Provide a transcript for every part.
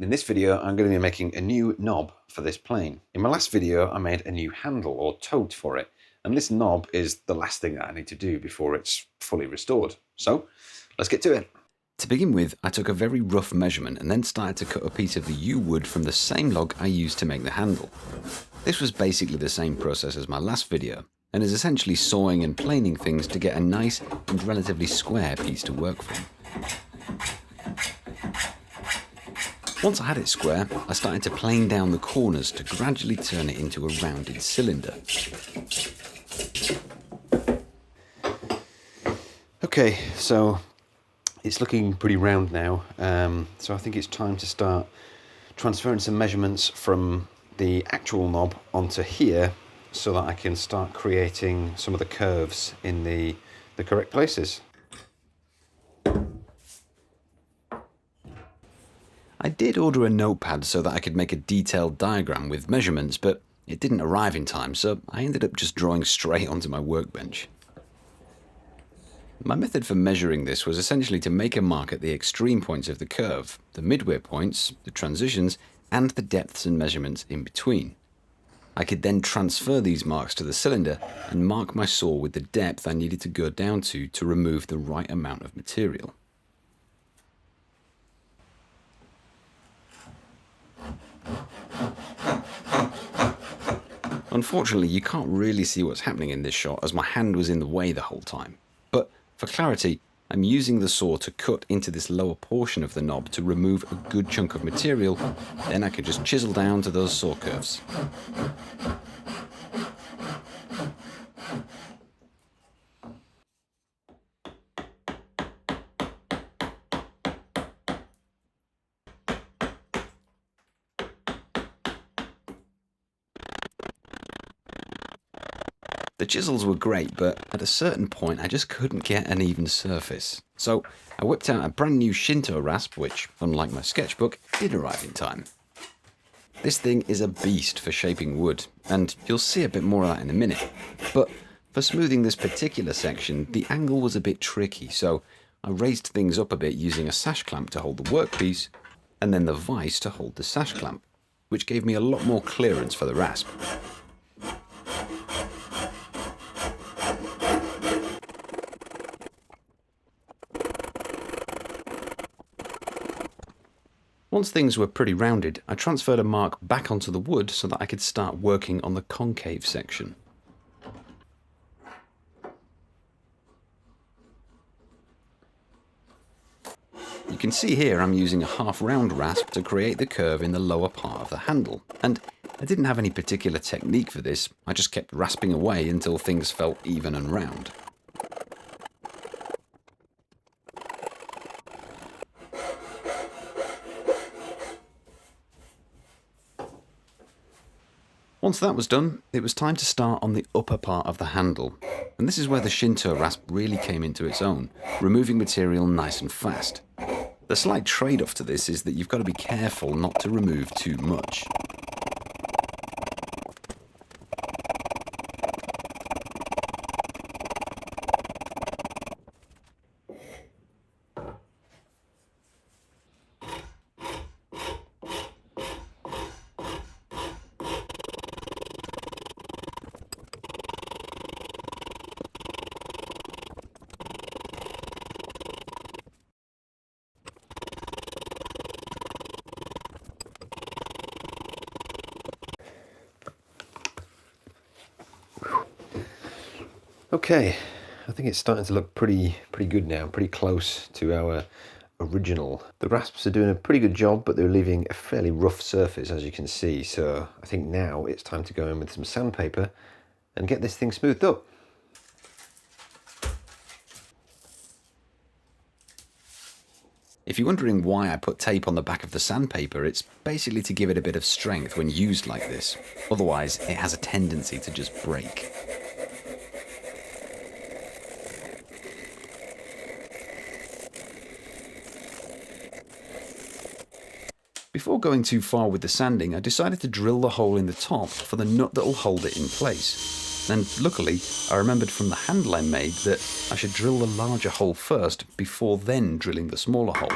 In this video, I'm going to be making a new knob for this plane. In my last video, I made a new handle or tote for it, and this knob is the last thing that I need to do before it's fully restored. So, let's get to it. To begin with, I took a very rough measurement and then started to cut a piece of the yew wood from the same log I used to make the handle. This was basically the same process as my last video, and is essentially sawing and planing things to get a nice and relatively square piece to work from. Once I had it square, I started to plane down the corners to gradually turn it into a rounded cylinder. Okay, so it's looking pretty round now, so I think it's time to start transferring some measurements from the actual knob onto here so that I can start creating some of the curves in the correct places. I did order a notepad so that I could make a detailed diagram with measurements, but it didn't arrive in time, so I ended up just drawing straight onto my workbench. My method for measuring this was essentially to make a mark at the extreme points of the curve, the midway points, the transitions, and the depths and measurements in between. I could then transfer these marks to the cylinder and mark my saw with the depth I needed to go down to remove the right amount of material. Unfortunately, you can't really see what's happening in this shot as my hand was in the way the whole time. But for clarity, I'm using the saw to cut into this lower portion of the knob to remove a good chunk of material, then I can just chisel down to those saw curves. The chisels were great, but at a certain point I just couldn't get an even surface. So I whipped out a brand new Shinto rasp, which, unlike my sketchbook, did arrive in time. This thing is a beast for shaping wood, and you'll see a bit more of that in a minute. But for smoothing this particular section, the angle was a bit tricky, so I raised things up a bit using a sash clamp to hold the workpiece, and then the vise to hold the sash clamp, which gave me a lot more clearance for the rasp. Once things were pretty rounded, I transferred a mark back onto the wood so that I could start working on the concave section. You can see here I'm using a half-round rasp to create the curve in the lower part of the handle, and I didn't have any particular technique for this, I just kept rasping away until things felt even and round. Once that was done, it was time to start on the upper part of the handle, and this is where the Shinto rasp really came into its own, removing material nice and fast. The slight trade-off to this is that you've got to be careful not to remove too much. Okay, I think it's starting to look pretty good now, pretty close to our original. The rasps are doing a pretty good job, but they're leaving a fairly rough surface, as you can see. So I think now it's time to go in with some sandpaper and get this thing smoothed up. If you're wondering why I put tape on the back of the sandpaper, it's basically to give it a bit of strength when used like this. Otherwise, it has a tendency to just break. Before going too far with the sanding, I decided to drill the hole in the top for the nut that will hold it in place. And luckily, I remembered from the handle I made that I should drill the larger hole first before then drilling the smaller hole.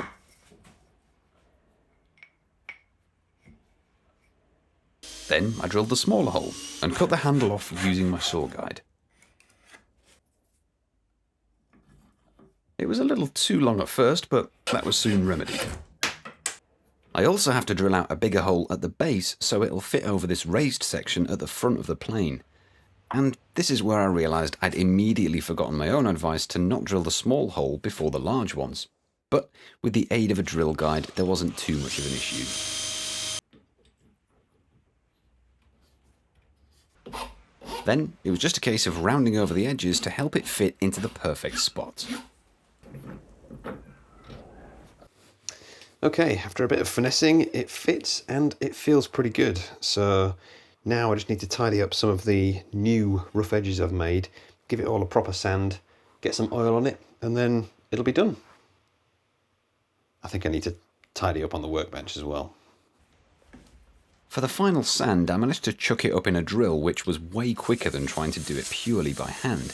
Then I drilled the smaller hole and cut the handle off using my saw guide. It was a little too long at first, but that was soon remedied. I also have to drill out a bigger hole at the base so it'll fit over this raised section at the front of the plane. And this is where I realised I'd immediately forgotten my own advice to not drill the small hole before the large ones. But with the aid of a drill guide, there wasn't too much of an issue. Then it was just a case of rounding over the edges to help it fit into the perfect spot. Okay, after a bit of finessing, it fits and it feels pretty good. So now I just need to tidy up some of the new rough edges I've made, give it all a proper sand, get some oil on it, and then it'll be done. I think I need to tidy up on the workbench as well. For the final sand, I managed to chuck it up in a drill, which was way quicker than trying to do it purely by hand.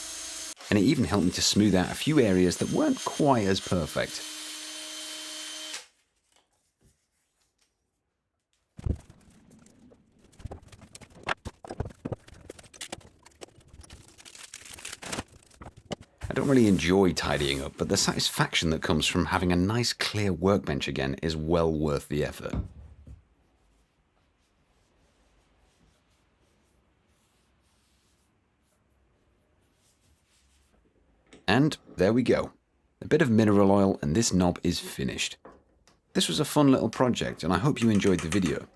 And it even helped me to smooth out a few areas that weren't quite as perfect. I don't really enjoy tidying up, but the satisfaction that comes from having a nice clear workbench again is well worth the effort. And there we go. A bit of mineral oil and this knob is finished. This was a fun little project and I hope you enjoyed the video.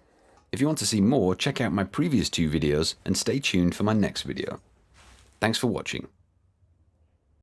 If you want to see more, check out my previous 2 videos and stay tuned for my next video. Thanks for watching.